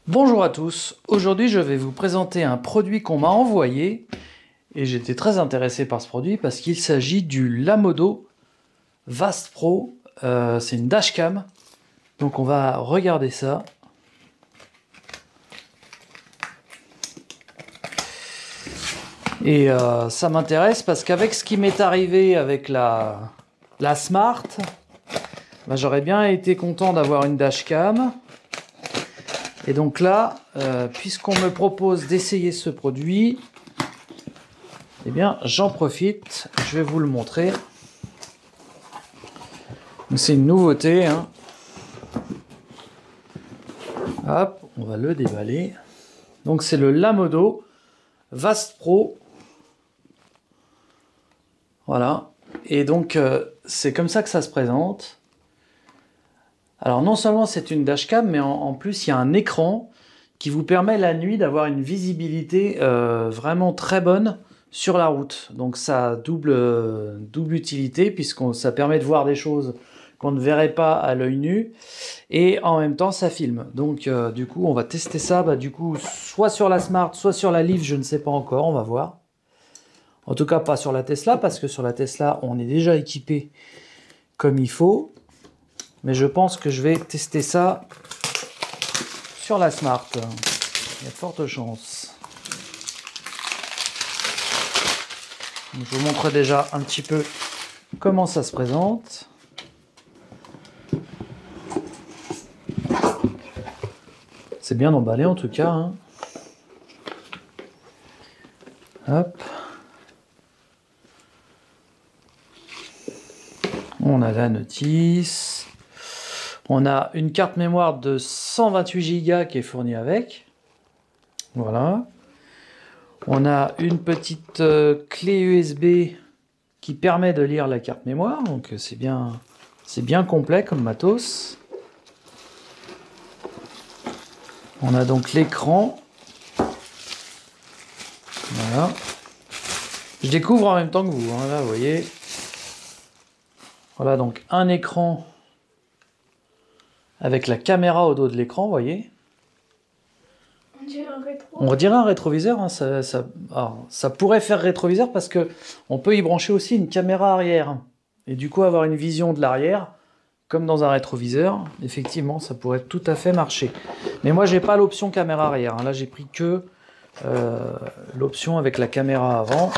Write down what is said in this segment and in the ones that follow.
Bonjour à tous, aujourd'hui je vais vous présenter un produit qu'on m'a envoyé et j'étais très intéressé par ce produit parce qu'il s'agit du Lamodo Vast Pro, c'est une dashcam, donc on va regarder ça. Et ça m'intéresse parce qu'avec ce qui m'est arrivé avec la Smart, bah, j'aurais bien été content d'avoir une dashcam. Et donc là, puisqu'on me propose d'essayer ce produit, eh bien j'en profite, je vais vous le montrer. C'est une nouveauté, hein. Hop, on va le déballer. Donc c'est le Lamodo Vast Pro. Voilà. Et donc c'est comme ça que ça se présente. Alors non seulement c'est une dashcam, mais en plus il y a un écran qui vous permet la nuit d'avoir une visibilité vraiment très bonne sur la route. Donc ça a double utilité puisque ça permet de voir des choses qu'on ne verrait pas à l'œil nu et en même temps ça filme. Donc du coup on va tester ça du coup soit sur la Smart, soit sur la Leaf, je ne sais pas encore, on va voir. En tout cas pas sur la Tesla parce que sur la Tesla on est déjà équipé comme il faut. Mais je pense que je vais tester ça sur la Smart. Il y a de fortes chances. Donc, je vous montre déjà un petit peu comment ça se présente. C'est bien emballé en tout cas, hein. Hop. On a la notice. On a une carte mémoire de 128 Go qui est fournie avec. Voilà. On a une petite clé USB qui permet de lire la carte mémoire. Donc c'est bien complet comme matos. On a donc l'écran. Voilà. Je découvre en même temps que vous, hein, là, vous voyez. Voilà donc un écran avec la caméra au dos de l'écran, vous voyez. On dirait un rétro. On dirait un rétroviseur, hein, ça pourrait faire rétroviseur parce que on peut y brancher aussi une caméra arrière. Et du coup avoir une vision de l'arrière, comme dans un rétroviseur. Effectivement, ça pourrait tout à fait marcher. Mais moi, j'ai pas l'option caméra arrière, hein. Là, j'ai pris que l'option avec la caméra avant.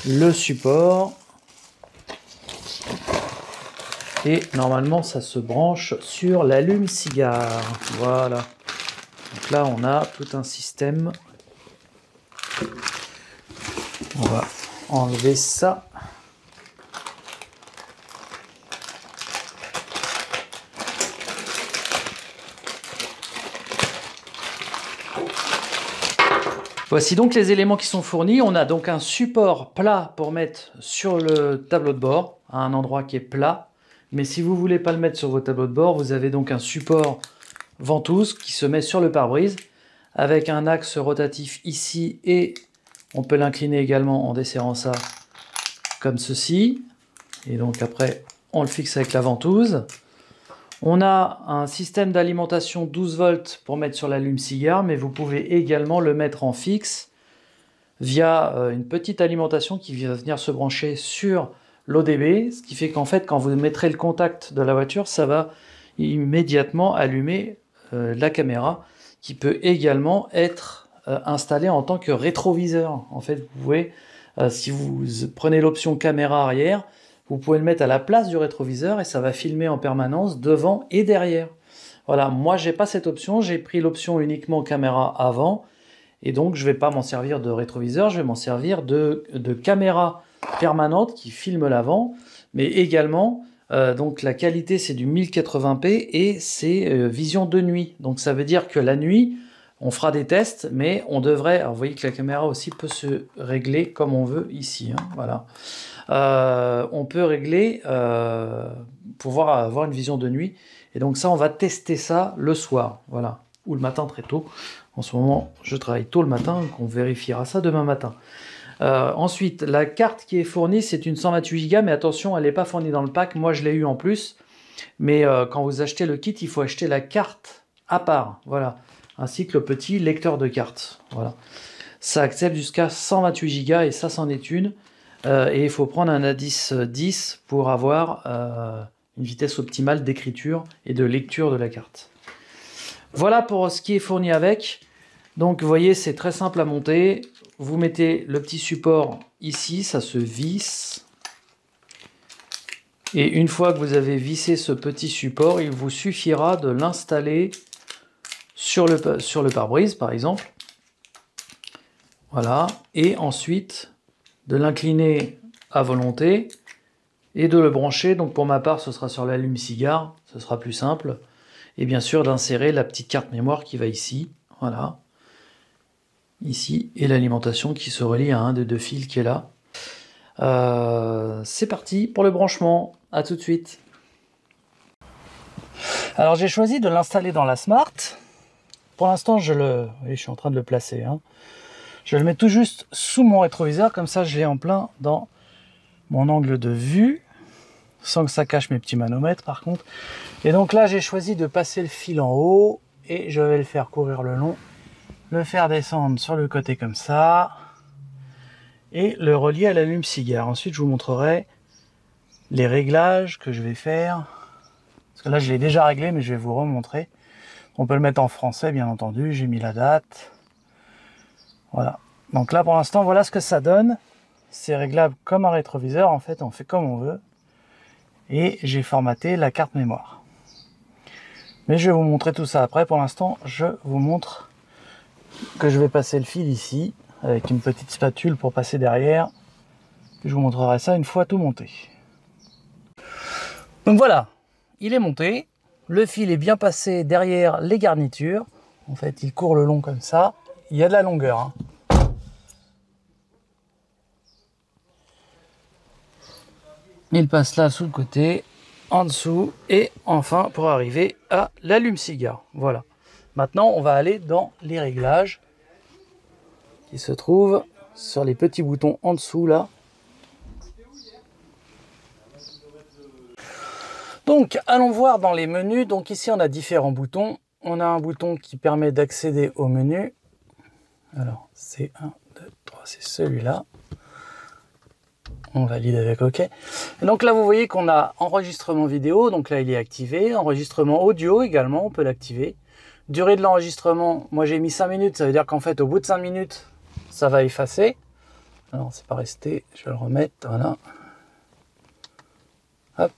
Le support. Et normalement, ça se branche sur l'allume-cigare. Voilà. Donc là, on a tout un système. On va enlever ça. Voici donc les éléments qui sont fournis. On a donc un support plat pour mettre sur le tableau de bord, à un endroit qui est plat. Mais si vous ne voulez pas le mettre sur vos tableaux de bord, vous avez donc un support ventouse qui se met sur le pare-brise avec un axe rotatif ici et on peut l'incliner également en desserrant ça comme ceci. Et donc après, on le fixe avec la ventouse. On a un système d'alimentation 12 volts pour mettre sur l'allume-cigare, mais vous pouvez également le mettre en fixe via une petite alimentation qui va venir se brancher sur l'ODB, ce qui fait qu'en fait, quand vous mettrez le contact de la voiture, ça va immédiatement allumer la caméra, qui peut également être installée en tant que rétroviseur. En fait, vous pouvez, si vous prenez l'option caméra arrière, vous pouvez le mettre à la place du rétroviseur et ça va filmer en permanence devant et derrière. Voilà, moi j'ai pas cette option, j'ai pris l'option uniquement caméra avant et donc je vais pas m'en servir de rétroviseur, je vais m'en servir de caméra permanente qui filme l'avant, mais également donc la qualité c'est du 1080p et c'est vision de nuit. Donc ça veut dire que la nuit on fera des tests, mais on devrait, alors vous voyez que la caméra aussi peut se régler comme on veut ici, hein, voilà. On peut régler pour pouvoir avoir une vision de nuit. Et donc ça, on va tester ça le soir, voilà, ou le matin très tôt. En ce moment, je travaille tôt le matin, donc on vérifiera ça demain matin. Ensuite, la carte qui est fournie, c'est une 128 Go, mais attention, elle n'est pas fournie dans le pack. Moi, je l'ai eu en plus. Mais quand vous achetez le kit, il faut acheter la carte à part, voilà, ainsi que le petit lecteur de cartes, voilà. Ça accepte jusqu'à 128 Go et ça c'en est une. Et il faut prendre un A10 10 pour avoir une vitesse optimale d'écriture et de lecture de la carte. Voilà pour ce qui est fourni avec. Donc vous voyez, c'est très simple à monter. Vous mettez le petit support ici, ça se visse. Et une fois que vous avez vissé ce petit support, il vous suffira de l'installer sur le pare-brise par exemple. Voilà. Et ensuite de l'incliner à volonté et de le brancher. Donc pour ma part, ce sera sur l'allume-cigare, ce sera plus simple. Et bien sûr d'insérer la petite carte mémoire qui va ici. Voilà. Ici. Et l'alimentation qui se relie à un des deux fils qui est là. C'est parti pour le branchement. À tout de suite. Alors j'ai choisi de l'installer dans la Smart. Pour l'instant, je suis en train de le placer. Hein. Je le mets tout juste sous mon rétroviseur, comme ça je l'ai en plein dans mon angle de vue, sans que ça cache mes petits manomètres par contre. Et donc là j'ai choisi de passer le fil en haut et je vais le faire courir le long, le faire descendre sur le côté comme ça et le relier à l'allume-cigare. Ensuite je vous montrerai les réglages que je vais faire, parce que là je l'ai déjà réglé mais je vais vous remontrer. On peut le mettre en français bien entendu, j'ai mis la date. Voilà, donc là pour l'instant voilà ce que ça donne. C'est réglable comme un rétroviseur, en fait on fait comme on veut. Et j'ai formaté la carte mémoire. Mais je vais vous montrer tout ça après. Pour l'instant je vous montre que je vais passer le fil ici, avec une petite spatule pour passer derrière. Je vous montrerai ça une fois tout monté. Donc voilà, il est monté. Le fil est bien passé derrière les garnitures. En fait il court le long comme ça. Il y a de la longueur. Hein. Il passe là sous le côté, en dessous, et enfin pour arriver à l'allume-cigare. Voilà. Maintenant, on va aller dans les réglages qui se trouvent sur les petits boutons en dessous là. Donc, allons voir dans les menus. Donc ici, on a différents boutons. On a un bouton qui permet d'accéder au menu. Alors, c'est 1, 2, 3, c'est celui-là. On valide avec OK. Et donc là, vous voyez qu'on a enregistrement vidéo. Donc là, il est activé. Enregistrement audio également, on peut l'activer. Durée de l'enregistrement, moi j'ai mis 5 minutes. Ça veut dire qu'en fait, au bout de 5 minutes, ça va effacer. Alors, c'est pas resté. Je vais le remettre. Voilà. Hop.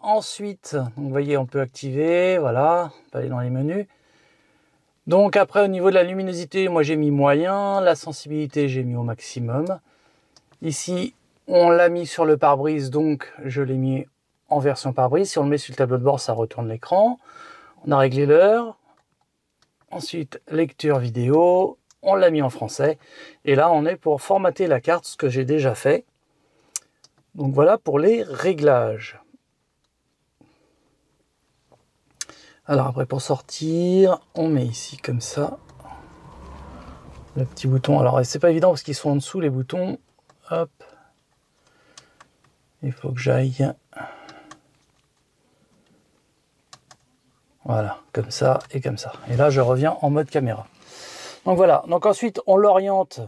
Ensuite, vous voyez, on peut activer. Voilà. On peut aller dans les menus. Donc après, au niveau de la luminosité, moi j'ai mis moyen. La sensibilité, j'ai mis au maximum. Ici, on l'a mis sur le pare-brise, donc je l'ai mis en version pare-brise. Si on le met sur le tableau de bord, ça retourne l'écran. On a réglé l'heure. Ensuite, lecture vidéo. On l'a mis en français. Et là, on est pour formater la carte, ce que j'ai déjà fait. Donc voilà pour les réglages. Alors après, pour sortir, on met ici comme ça. Le petit bouton. Alors, c'est pas évident parce qu'ils sont en dessous, les boutons. Hop, il faut que j'aille, voilà, comme ça et comme ça. Et là, je reviens en mode caméra. Donc voilà, donc ensuite, on l'oriente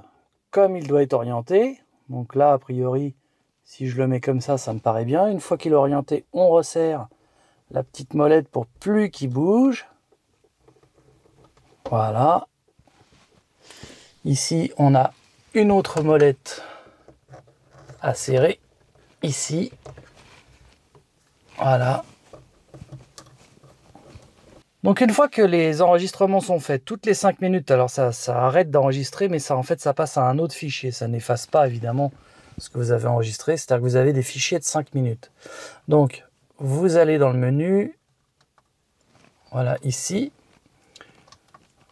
comme il doit être orienté. Donc là, a priori, si je le mets comme ça me paraît bien. Une fois qu'il est orienté, on resserre la petite molette pour plus qu'il bouge. Voilà. Ici, on a une autre molette à serrer ici. Voilà. Donc une fois que les enregistrements sont faits, toutes les 5 minutes, alors ça arrête d'enregistrer, mais ça en fait ça passe à un autre fichier. Ça n'efface pas évidemment ce que vous avez enregistré, c'est-à-dire que vous avez des fichiers de 5 minutes. Donc vous allez dans le menu, voilà ici.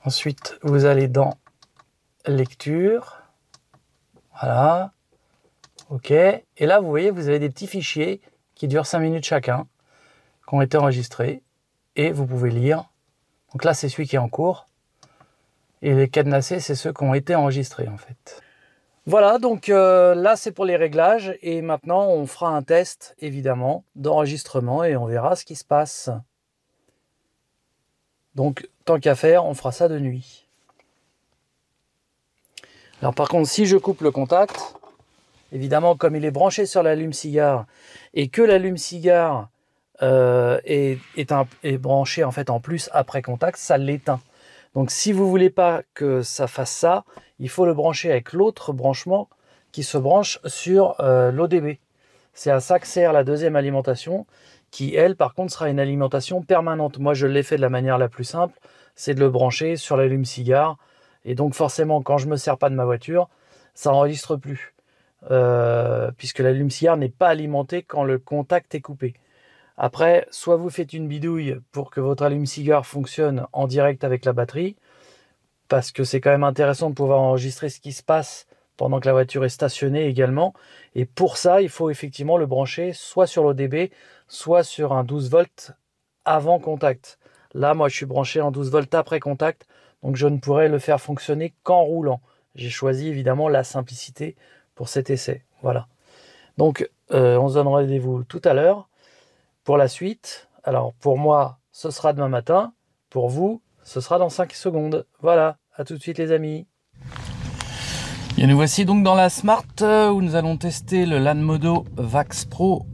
Ensuite vous allez dans lecture, voilà. OK. Et là, vous voyez, vous avez des petits fichiers qui durent 5 minutes chacun, qui ont été enregistrés. Et vous pouvez lire. Donc là, c'est celui qui est en cours. Et les cadenassés, c'est ceux qui ont été enregistrés, en fait. Voilà, donc là c'est pour les réglages et maintenant on fera un test évidemment d'enregistrement et on verra ce qui se passe. Donc tant qu'à faire, on fera ça de nuit. Alors par contre, si je coupe le contact, évidemment comme il est branché sur l'allume-cigare et que l'allume-cigare est branché en fait en plus après contact, ça l'éteint. Donc si vous voulez pas que ça fasse ça, il faut le brancher avec l'autre branchement qui se branche sur l'ODB. C'est à ça que sert la deuxième alimentation qui, elle, par contre, sera une alimentation permanente. Moi, je l'ai fait de la manière la plus simple, c'est de le brancher sur l'allume-cigare. Et donc forcément, quand je ne me sers pas de ma voiture, ça n'enregistre plus. Puisque l'allume-cigare n'est pas alimenté quand le contact est coupé. Après, soit vous faites une bidouille pour que votre allume-cigare fonctionne en direct avec la batterie, parce que c'est quand même intéressant de pouvoir enregistrer ce qui se passe pendant que la voiture est stationnée également. Et pour ça, il faut effectivement le brancher soit sur l'ODB, soit sur un 12 volts avant contact. Là, moi, je suis branché en 12 volts après contact, donc je ne pourrais le faire fonctionner qu'en roulant. J'ai choisi évidemment la simplicité pour cet essai. Voilà. Donc, on se donne rendez-vous tout à l'heure pour la suite. Alors, pour moi, ce sera demain matin. Pour vous, ce sera dans 5 secondes. Voilà, à tout de suite les amis. Et nous voici donc dans la Smart où nous allons tester le Lanmodo Vax Pro.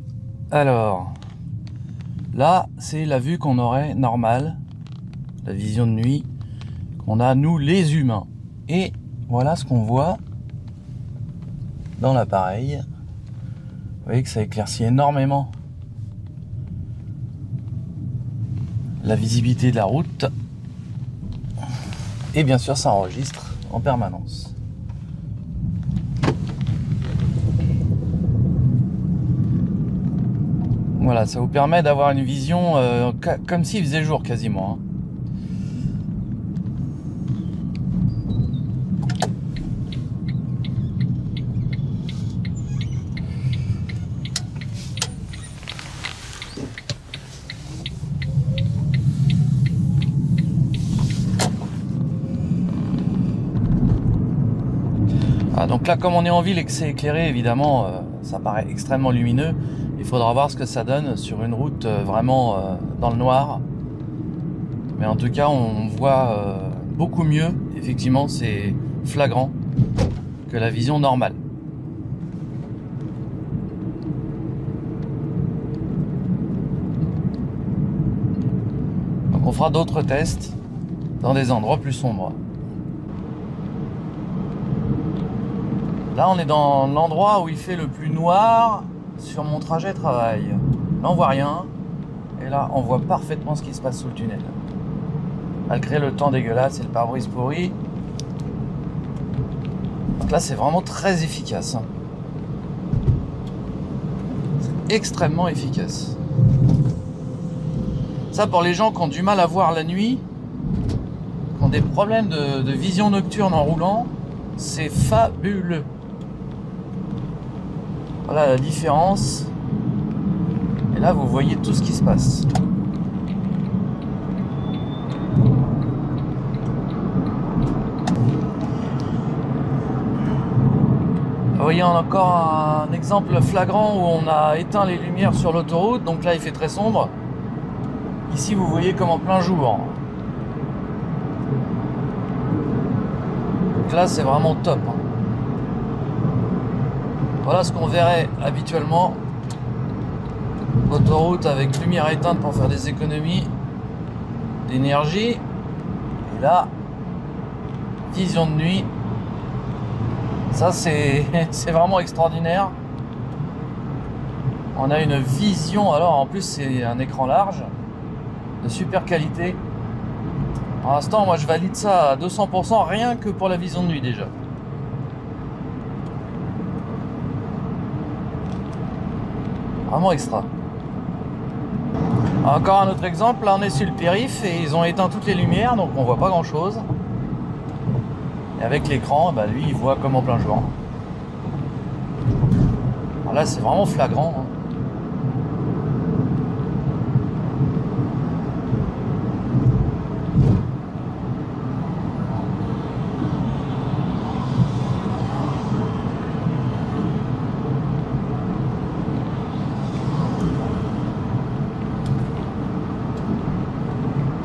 Alors, là, c'est la vue qu'on aurait normale, la vision de nuit qu'on a nous les humains. Et voilà ce qu'on voit dans l'appareil. Vous voyez que ça éclaircit énormément la visibilité de la route. Et bien sûr, ça enregistre en permanence. Voilà, ça vous permet d'avoir une vision comme s'il faisait jour quasiment. Donc là, comme on est en ville et que c'est éclairé, évidemment, ça paraît extrêmement lumineux. Il faudra voir ce que ça donne sur une route vraiment dans le noir. Mais en tout cas, on voit beaucoup mieux. Effectivement, c'est flagrant que la vision normale. Donc on fera d'autres tests dans des endroits plus sombres. Là, on est dans l'endroit où il fait le plus noir sur mon trajet travail. Là, on voit rien. Et là, on voit parfaitement ce qui se passe sous le tunnel. Malgré le temps dégueulasse et le pare-brise pourri. Donc là, c'est vraiment très efficace. C'est extrêmement efficace. Ça, pour les gens qui ont du mal à voir la nuit, qui ont des problèmes de vision nocturne en roulant, c'est fabuleux. Voilà la différence. Et là, vous voyez tout ce qui se passe. Vous voyez encore un exemple flagrant où on a éteint les lumières sur l'autoroute. Donc là, il fait très sombre. Ici, vous voyez comme en plein jour. Donc là, c'est vraiment top. Voilà ce qu'on verrait habituellement. Autoroute avec lumière éteinte pour faire des économies d'énergie. Et là, vision de nuit. Ça, c'est vraiment extraordinaire. On a une vision, alors en plus c'est un écran large, de super qualité. Pour l'instant, moi je valide ça à 200%, rien que pour la vision de nuit déjà. Vraiment extra. Encore un autre exemple, là on est sur le périph' et ils ont éteint toutes les lumières, donc on voit pas grand chose. Et avec l'écran, bah, lui il voit comme en plein jour. Alors là c'est vraiment flagrant.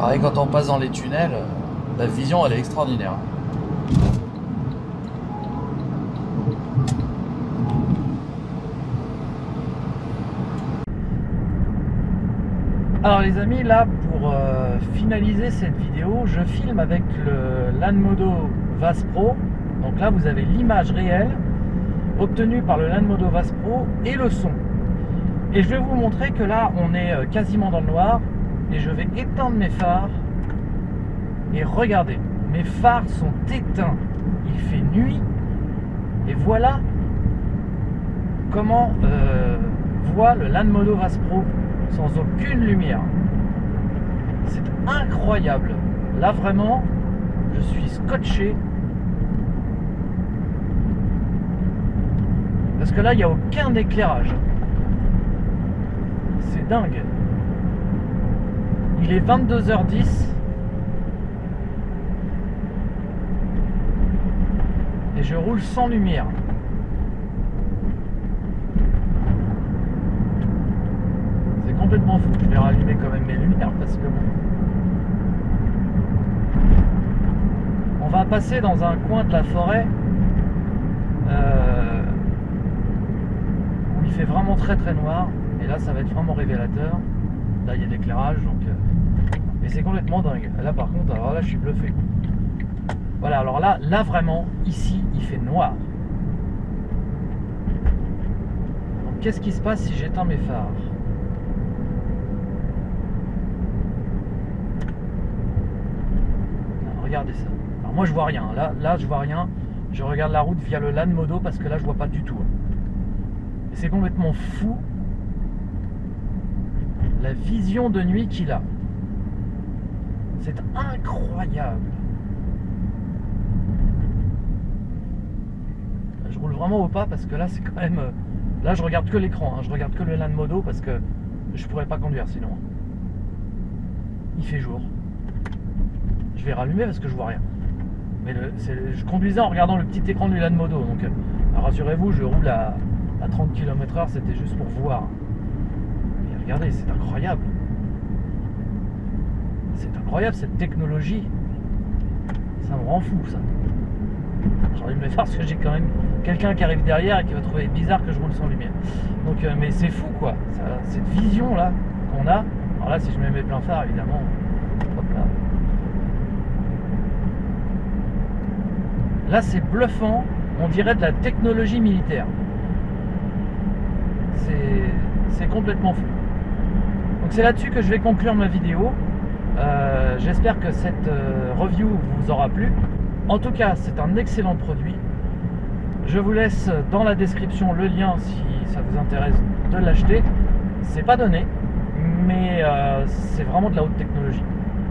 Pareil, quand on passe dans les tunnels, la vision elle est extraordinaire. Alors les amis, là pour finaliser cette vidéo, je filme avec le Lanmodo VAS Pro. Donc là vous avez l'image réelle obtenue par le Lanmodo VAS Pro et le son. Et je vais vous montrer que là on est quasiment dans le noir et je vais éteindre mes phares et regardez, mes phares sont éteints, il fait nuit et voilà comment voit le Lanmodo VAS Pro sans aucune lumière. C'est incroyable. Là vraiment, je suis scotché. Parce que là, il n'y a aucun éclairage. C'est dingue. Il est 22h10. Et je roule sans lumière. Complètement fou. Je vais rallumer quand même mes lumières parce que bon. On va passer dans un coin de la forêt où il fait vraiment très noir et là ça va être vraiment révélateur. Là il y a de l'éclairage donc mais c'est complètement dingue. Là par contre, alors là je suis bluffé. Voilà, alors là vraiment ici il fait noir. Donc qu'est-ce qui se passe si j'éteins mes phares? Regardez ça. Alors moi je vois rien. Là je vois rien. Je regarde la route via le Lanmodo parce que là je vois pas du tout. Et c'est complètement fou la vision de nuit qu'il a. C'est incroyable. Je roule vraiment au pas parce que là c'est quand même. Là je regarde que l'écran. Hein. Je regarde que le Lanmodo parce que je pourrais pas conduire sinon. Il fait jour. Je vais rallumer parce que je vois rien. Mais je conduisais en regardant le petit écran du Lanmodo. Donc rassurez-vous, je roule à 30 km/h, c'était juste pour voir. Mais regardez, c'est incroyable. C'est incroyable cette technologie. Ça me rend fou ça. J'ai envie de me faire parce que j'ai quand même quelqu'un qui arrive derrière et qui va trouver bizarre que je roule sans lumière. Donc mais c'est fou quoi. Cette vision là qu'on a. Alors là si je mets mes pleins phares évidemment. Hop là. Là c'est bluffant, on dirait de la technologie militaire. C'est complètement fou. Donc c'est là-dessus que je vais conclure ma vidéo. J'espère que cette review vous aura plu. En tout cas, c'est un excellent produit. Je vous laisse dans la description le lien si ça vous intéresse de l'acheter. C'est pas donné, mais c'est vraiment de la haute technologie.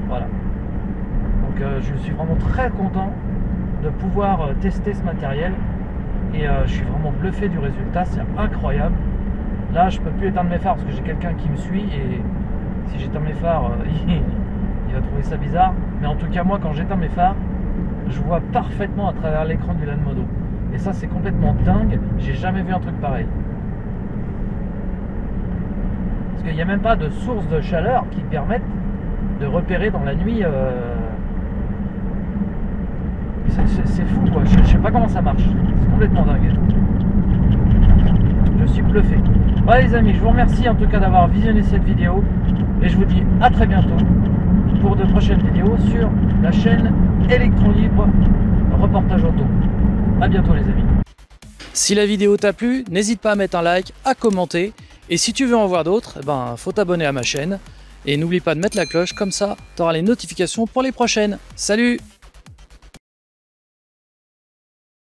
Voilà. Donc je suis vraiment très content de pouvoir tester ce matériel et je suis vraiment bluffé du résultat, c'est incroyable. Là je peux plus éteindre mes phares parce que j'ai quelqu'un qui me suit et si j'éteins mes phares il va trouver ça bizarre, mais en tout cas moi quand j'éteins mes phares je vois parfaitement à travers l'écran du Lanmodo et ça c'est complètement dingue, j'ai jamais vu un truc pareil parce qu'il n'y a même pas de source de chaleur qui permettent de repérer dans la nuit. C'est fou quoi, je sais pas comment ça marche, c'est complètement dingue. Je suis bluffé. Voilà les amis, je vous remercie en tout cas d'avoir visionné cette vidéo et je vous dis à très bientôt pour de prochaines vidéos sur la chaîne Electron Libre Reportage Auto. A bientôt les amis. Si la vidéo t'a plu, n'hésite pas à mettre un like, à commenter et si tu veux en voir d'autres, faut t'abonner à ma chaîne et n'oublie pas de mettre la cloche, comme ça tu auras les notifications pour les prochaines. Salut!